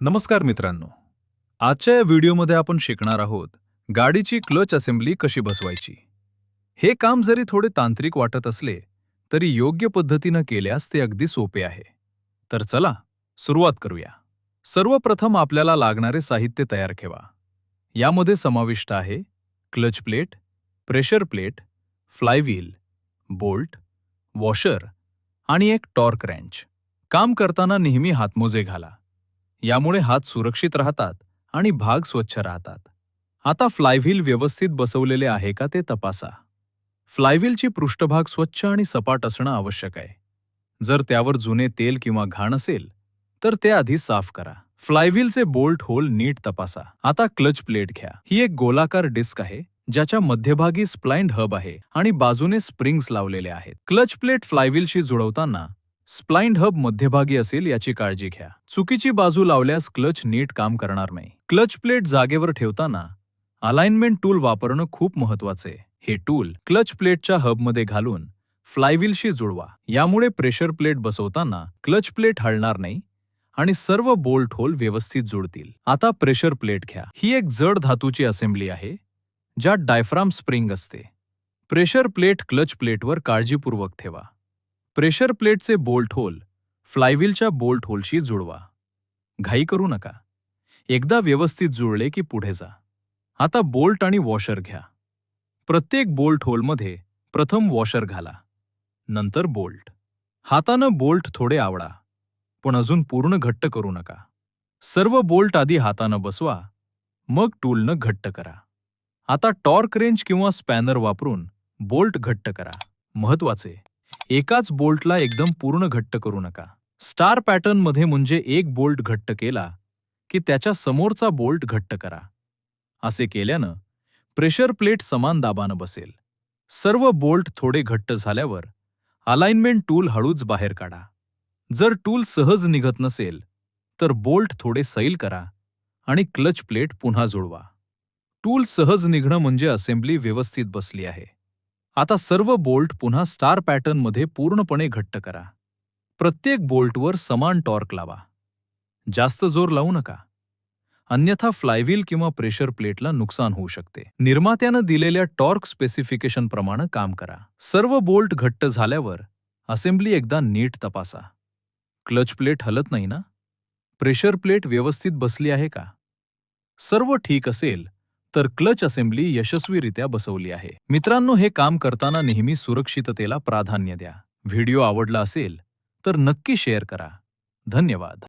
नमस्कार मित्रांनो, आजच्या या व्हिडिओमध्ये आपण शिकणार आहोत गाडीची क्लच असेंब्ली कशी बसवायची. हे काम जरी थोडे तांत्रिक वाटत असले तरी योग्य पद्धतीने केल्यास ते अगदी सोपे आहे. तर चला सुरुवात करूया. सर्वप्रथम आपल्याला लागणारे साहित्य तयार ठेवा. यामध्ये समाविष्ट आहे clutch plate, pressure plate, flywheel, bolt, washer आणि एक टॉर्क रेंच. काम करताना नेहमी हातमोजे घाला. यामुळे हात सुरक्षित राहतात आणि भाग स्वच्छ राहतात. आता फ्लायव्हील व्यवस्थित बसवलेले आहे का ते तपासा. फ्लायव्हीलची पृष्ठभाग स्वच्छ आणि सपाट असणं आवश्यक आहे. जर त्यावर जुने तेल किंवा घाण असेल तर ते आधी साफ करा. फ्लायव्हीलचे बोल्ट होल नीट तपासा. आता क्लच प्लेट घ्या. ही एक गोलाकार डिस्क आहे ज्याच्या मध्यभागी स्प्लाइंड हब आहे आणि बाजूने स्प्रिंग्स लावलेले आहेत. क्लच प्लेट फ्लायव्हीलशी जुळवताना स्प्लाइंड हब मध्यभागी असेल याची काळजी घ्या. चुकीची बाजू लावल्यास क्लच नीट काम करणार नाही. क्लच प्लेट जागेवर ठेवताना अलाइनमेंट टूल वापरणं खूप महत्वाचे. हे टूल क्लच प्लेटच्या हबमध्ये घालून फ्लायव्हीलशी जुळवा. यामुळे प्रेशर प्लेट बसवताना क्लच प्लेट हलणार नाही आणि सर्व बोल्ट होल व्यवस्थित जुळतील. आता प्रेशर प्लेट घ्या. ही एक जड धातूची असेंब्ली आहे ज्यात डायफ्राम स्प्रिंग असते. प्रेशर प्लेट क्लच प्लेटवर काळजीपूर्वक ठेवा. प्रेशर प्लेटचे बोल्ट होल फ्लायव्हीलच्या बोल्ट होलशी जुळवा. घाई करू नका. एकदा व्यवस्थित जुळले की पुढे जा. आता बोल्ट आणि वॉशर घ्या. प्रत्येक बोल्ट होलमध्ये प्रथम वॉशर घाला, नंतर बोल्ट. हातानं बोल्ट थोडे आवळा, पण अजून पूर्ण घट्ट करू नका. सर्व बोल्ट आधी हातानं बसवा, मग टूलनं घट्ट करा. आता टॉर्क रेंच किंवा स्पॅनर वापरून बोल्ट घट्ट करा. महत्वाचे, एकाच बोल्टला एकदम पूर्ण घट्ट करू नका. स्टार पॅटर्नमध्ये म्हणजे एक बोल्ट घट्ट केला की त्याच्या समोरचा बोल्ट घट्ट करा. असे केल्यानं प्रेशर प्लेट समान दाबानं बसेल. सर्व बोल्ट थोडे घट्ट झाल्यावर अलाइनमेंट टूल हळूच बाहेर काढा. जर टूल सहज निघत नसेल तर बोल्ट थोडे सैल करा आणि क्लच प्लेट पुन्हा जुळवा. टूल सहज निघणं म्हणजे असेंब्ली व्यवस्थित बसली आहे. आता सर्व बोल्ट पुन्हा स्टार पॅटर्नमध्ये पूर्णपणे घट्ट करा. प्रत्येक बोल्टवर समान टॉर्क लावा. जास्त जोर लावू नका, अन्यथा फ्लायव्हील किंवा प्रेशर प्लेटला नुकसान होऊ शकते. निर्मात्यानं दिलेल्या टॉर्क स्पेसिफिकेशन प्रमाणे काम करा. सर्व बोल्ट घट्ट झाल्यावर असेंब्ली एकदा नीट तपासा. क्लच प्लेट हलत नाही ना? प्रेशर प्लेट व्यवस्थित बसली आहे का? सर्व ठीक असेल तर क्लच असेंब्ली यशस्वीरित्या बसवली आहे. मित्रांनो, हे काम करताना नेहमी सुरक्षिततेला प्राधान्य द्या. व्हिडिओ आवडला असेल तर नक्की शेअर करा. धन्यवाद.